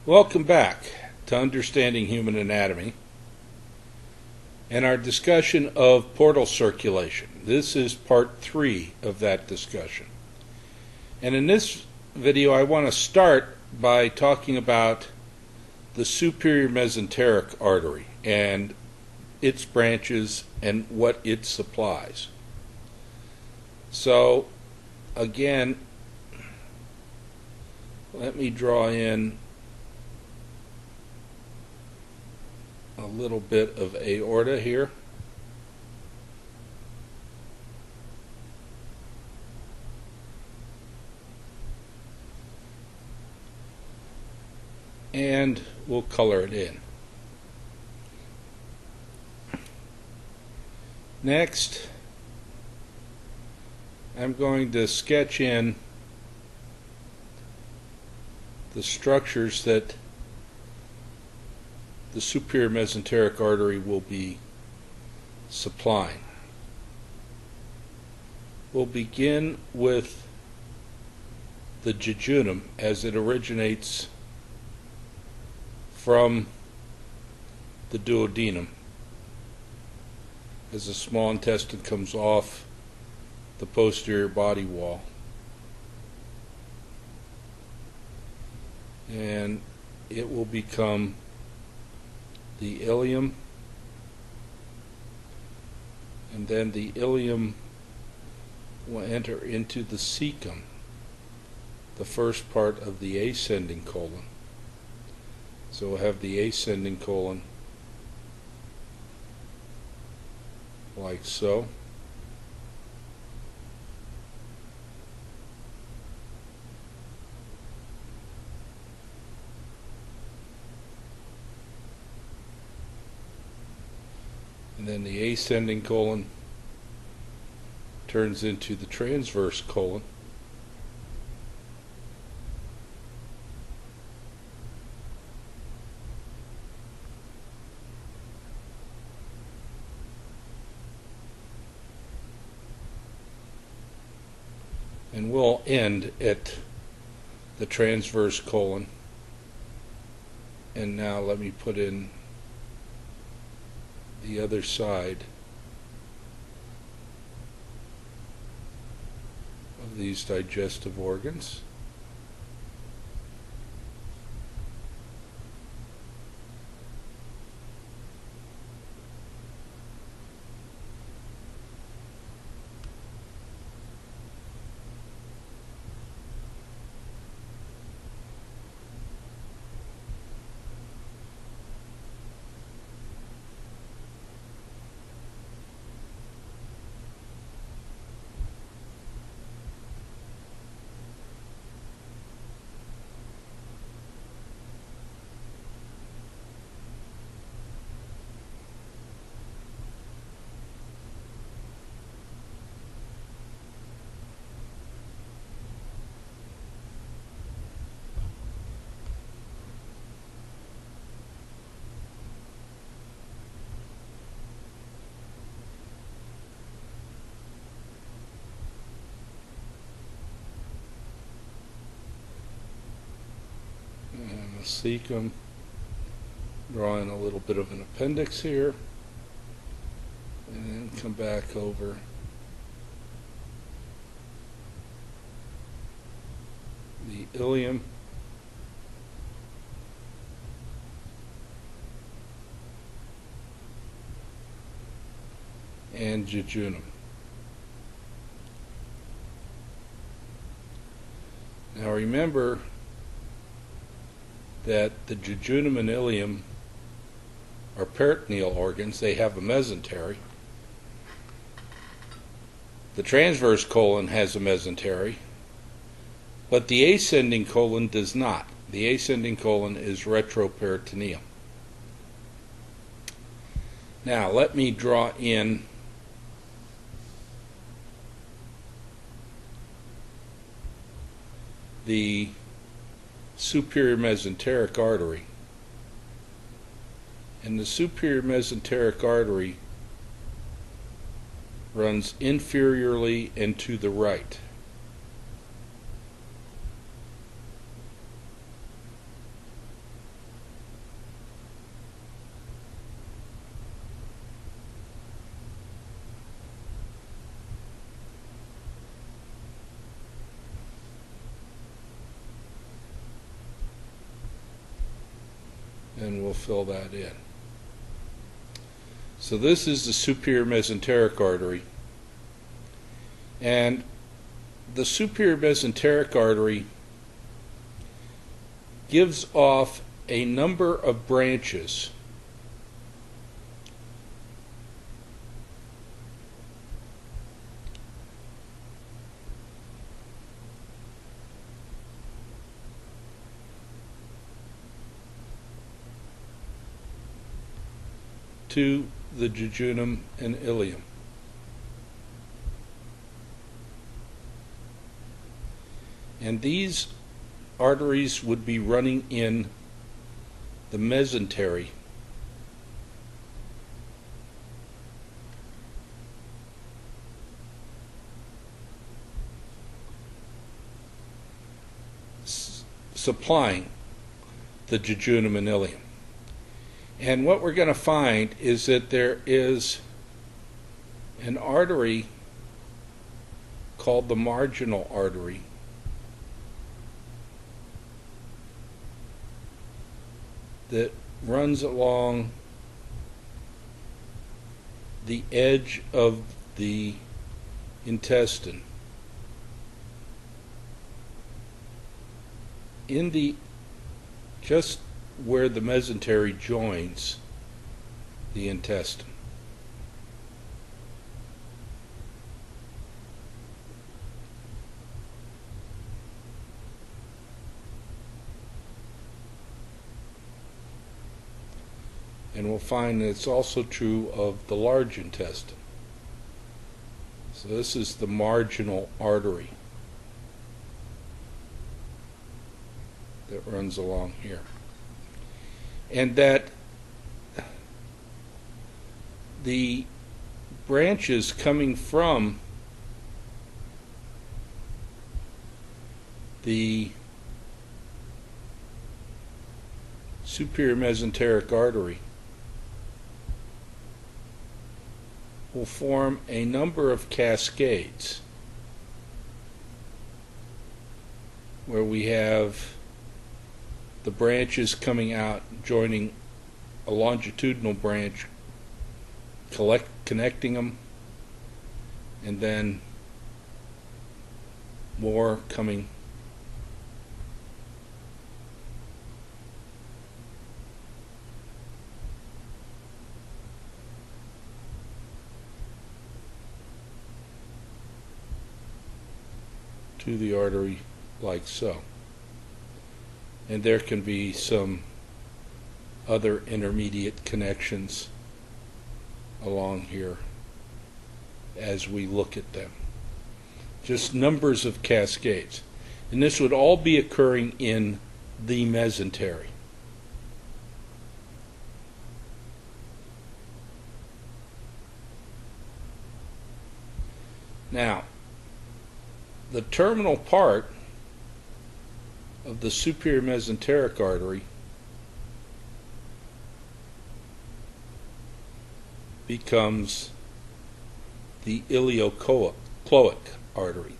Welcome back to Understanding Human Anatomy and our discussion of portal circulation. This is part 3 of that discussion. And in this video I want to start by talking about the superior mesenteric artery and its branches and what it supplies. So again, let me draw in a little bit of aorta here. And we'll color it in. Next, I'm going to sketch in the structures that the superior mesenteric artery will be supplying. We'll begin with the jejunum as it originates from the duodenum as the small intestine comes off the posterior body wall. And it will become the ileum, and then the ileum will enter into the cecum, the first part of the ascending colon. So we'll have the ascending colon like so. And then the ascending colon turns into the transverse colon. And we'll end at the transverse colon. And now let me put in the other side of these digestive organs. The cecum, drawing a little bit of an appendix here, and then come back over the ileum, and jejunum. Now remember that the jejunum and ileum are peritoneal organs. They have a mesentery. The transverse colon has a mesentery, but the ascending colon does not. The ascending colon is retroperitoneum. Now let me draw in the superior mesenteric artery. And the superior mesenteric artery runs inferiorly and to the right. and we'll fill that in. So this is the superior mesenteric artery, and the superior mesenteric artery gives off a number of branches to the jejunum and ileum. And these arteries would be running in the mesentery supplying the jejunum and ileum. And what we're going to find is that there is an artery called the marginal artery that runs along the edge of the intestine in the just where the mesentery joins the intestine. And we'll find that it's also true of the large intestine. So this is the marginal artery that runs along here. And that the branches coming from the superior mesenteric artery will form a number of cascades where we have the branches coming out, joining a longitudinal branch, connecting them, and then more coming to the artery like so. And there can be some other intermediate connections along here as we look at them. Just numbers of cascades. And this would all be occurring in the mesentery. Now, the terminal part of the superior mesenteric artery becomes the iliocloic artery,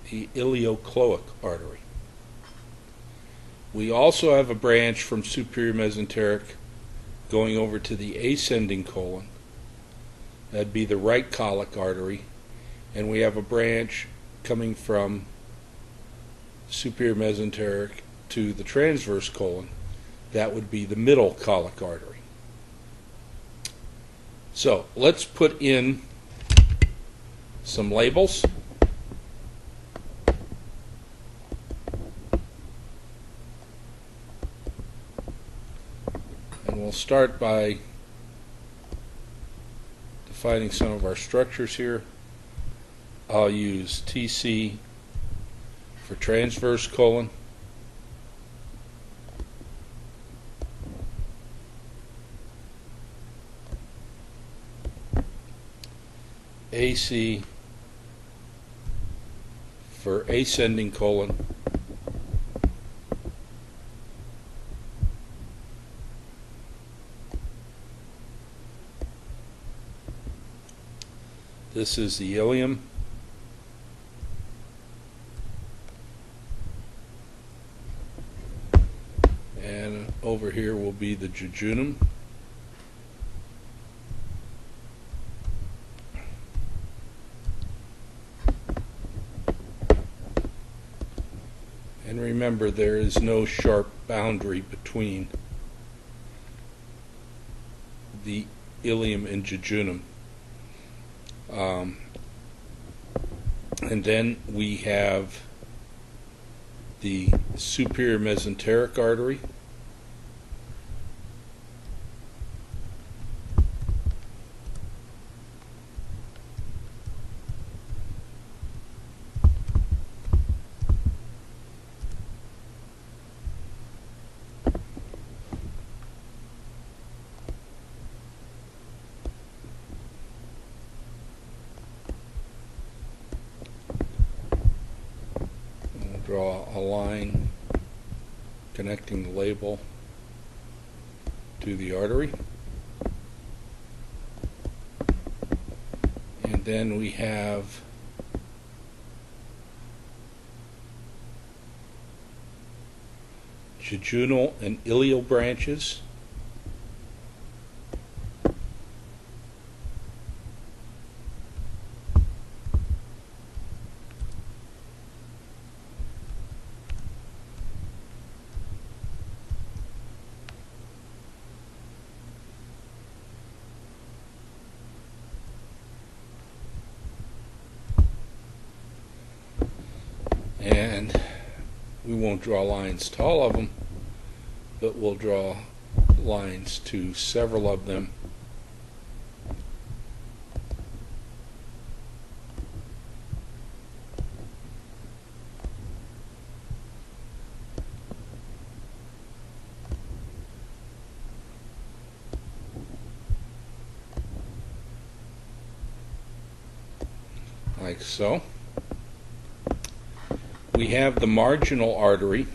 We also have a branch from superior mesenteric going over to the ascending colon. That'd be the right colic artery. And we have a branch coming from superior mesenteric to the transverse colon. That would be the middle colic artery. So let's put in some labels. And we'll start by defining some of our structures here. I'll use TC for transverse colon. AC for ascending colon. This is the ileum. And over here will be the jejunum. And remember, there is no sharp boundary between the ileum and jejunum. And then we have the superior mesenteric artery. Draw a line connecting the label to the artery. And then we have jejunal and ileal branches. And we won't draw lines to all of them, but we'll draw lines to several of them. Like so. We have the marginal artery,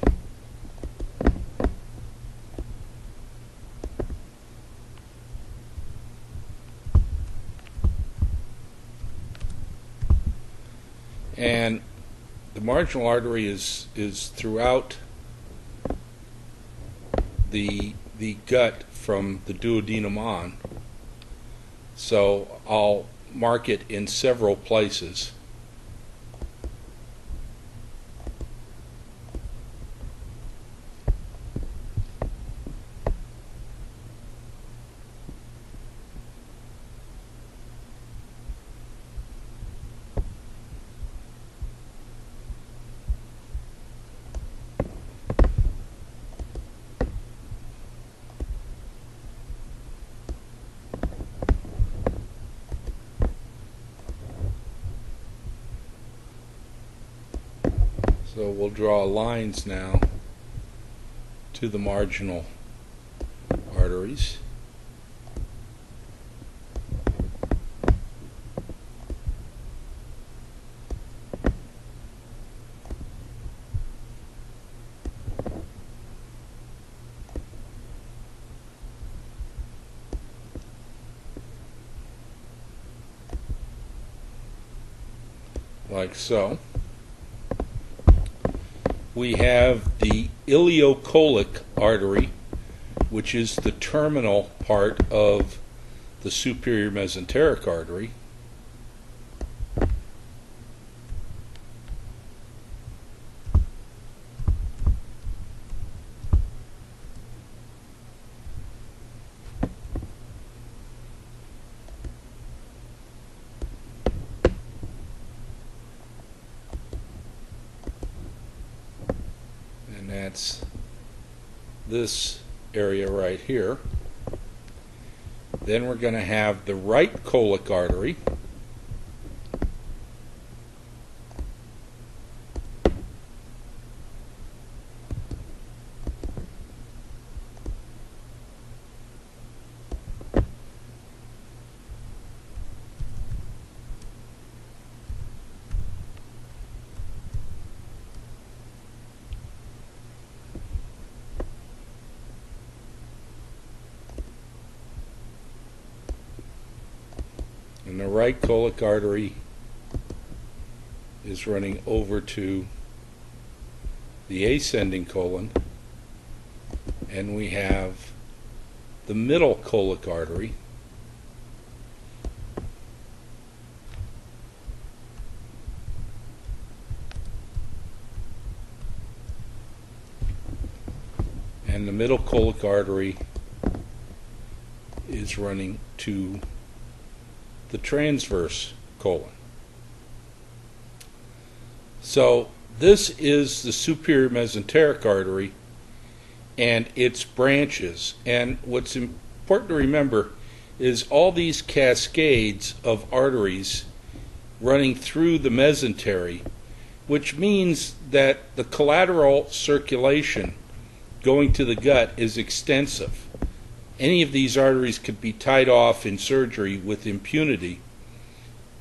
and the marginal artery is throughout the gut from the duodenum on. So I'll mark it in several places. So we'll draw lines now to the marginal arteries. Like so. We have the ileocholic artery, which is the terminal part of the superior mesenteric artery. And that's this area right here. Then we're going to have the right colic artery. And the right colic artery is running over to the ascending colon, and we have the middle colic artery, and the middle colic artery is running to the transverse colon. So this is the superior mesenteric artery and its branches. And what's important to remember is all these cascades of arteries running through the mesentery, which means that the collateral circulation going to the gut is extensive. Any of these arteries could be tied off in surgery with impunity,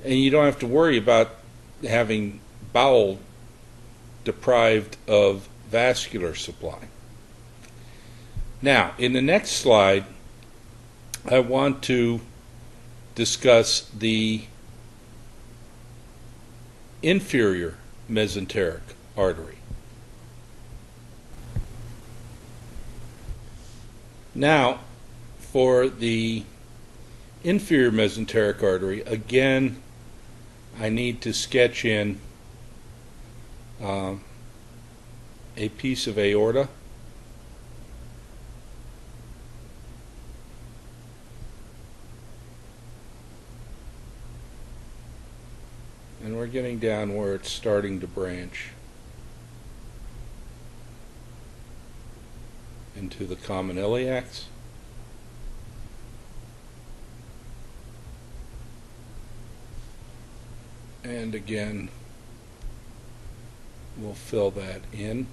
and you don't have to worry about having bowel deprived of vascular supply. Now, in the next slide, I want to discuss the inferior mesenteric artery. Now, for the inferior mesenteric artery, again, I need to sketch in a piece of aorta, and we're getting down where it's starting to branch into the common iliacs. And again, we'll fill that in.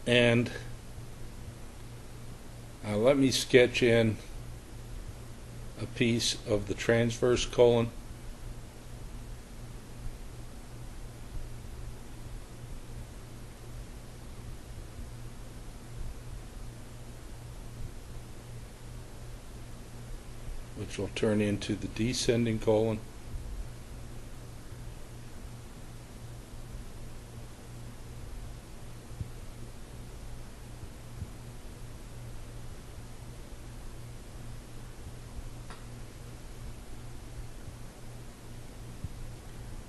And let me sketch in a piece of the transverse colon. Which will turn into the descending colon.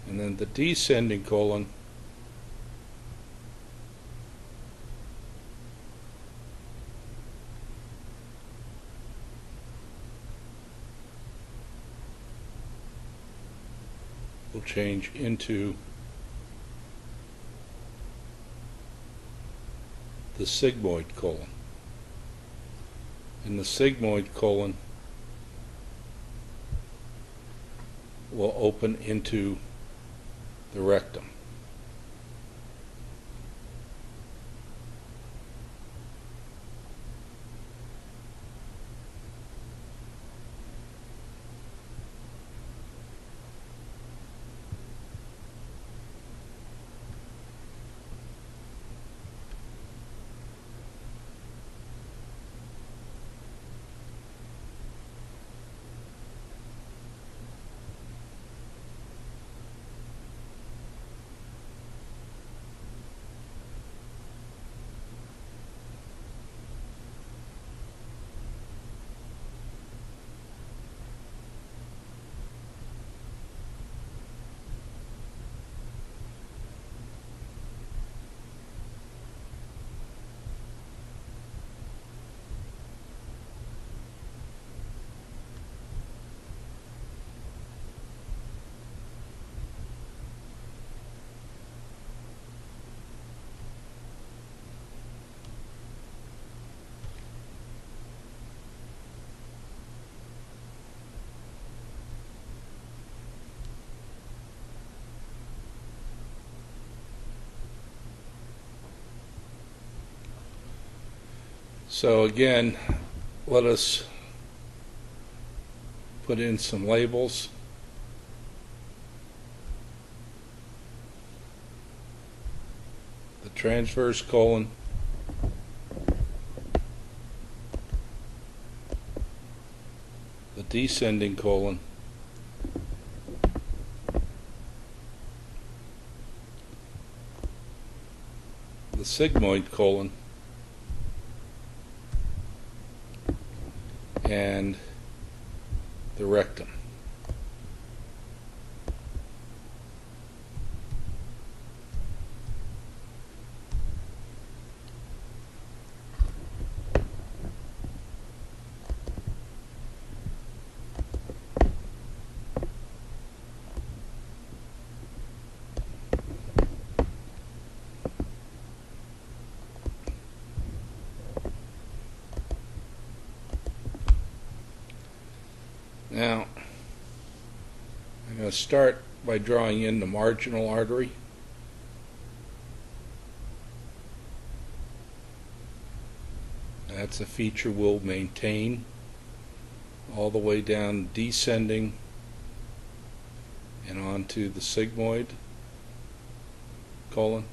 And then the descending colon will change into the sigmoid colon. And the sigmoid colon will open into the rectum. So again, let us put in some labels. The transverse colon, the descending colon, the sigmoid colon and the rectum. Now, I'm going to start by drawing in the marginal artery. That's a feature we'll maintain all the way down, descending and onto the sigmoid colon.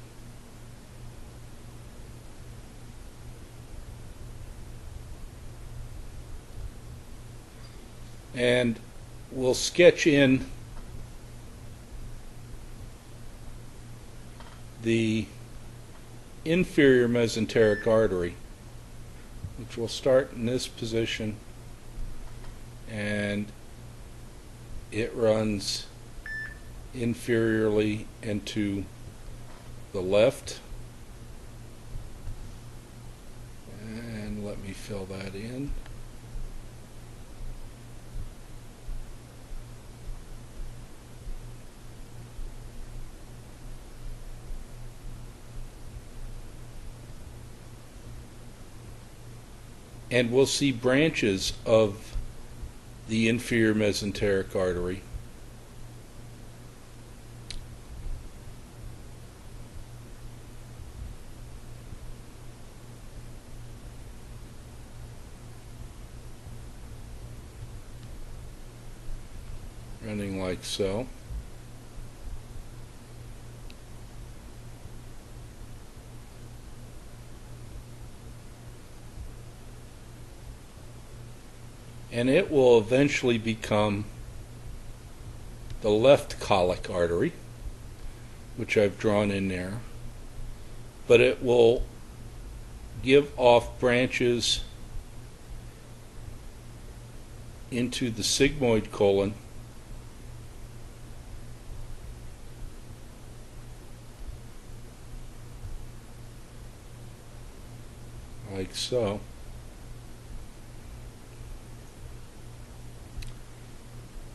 And we'll sketch in the inferior mesenteric artery, which will start in this position, and it runs inferiorly into the left. And let me fill that in. And we'll see branches of the inferior mesenteric artery running like so. And it will eventually become the left colic artery, which I've drawn in there, but it will give off branches into the sigmoid colon like so.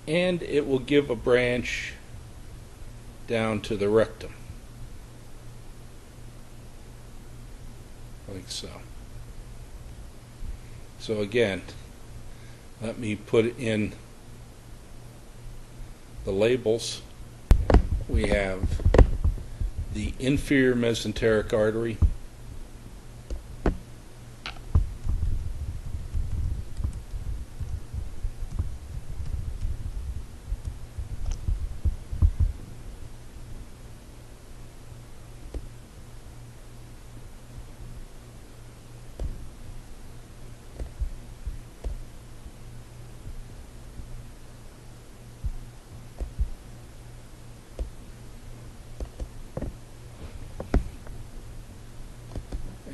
And it will give a branch down to the rectum, like so. So again, let me put in the labels. We have the inferior mesenteric artery,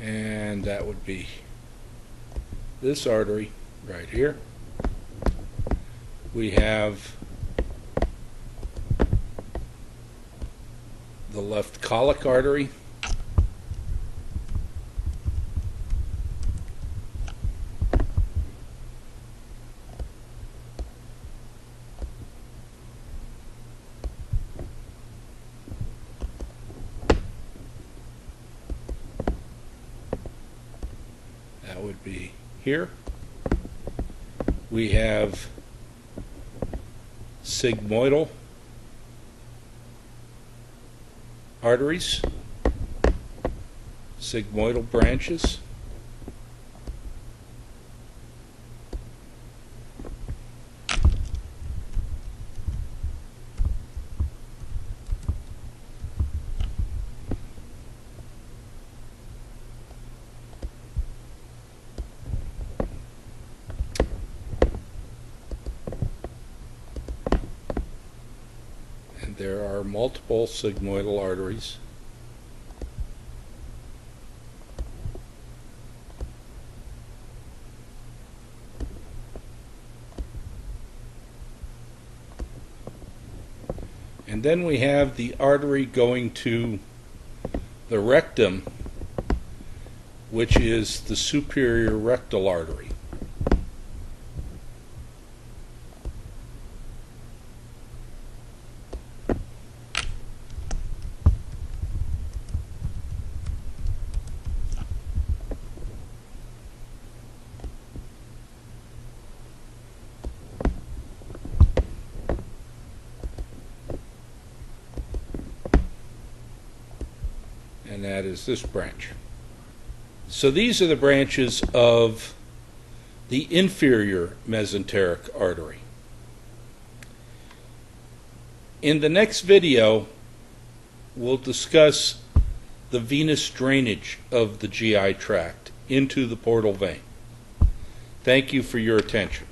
and that would be this artery right here. We have the left colic artery, that would be here. We have sigmoidal arteries, sigmoidal branches. There are multiple sigmoidal arteries. And then we have the artery going to the rectum, which is the superior rectal artery. And that is this branch. So these are the branches of the inferior mesenteric artery. In the next video, we'll discuss the venous drainage of the GI tract into the portal vein. Thank you for your attention.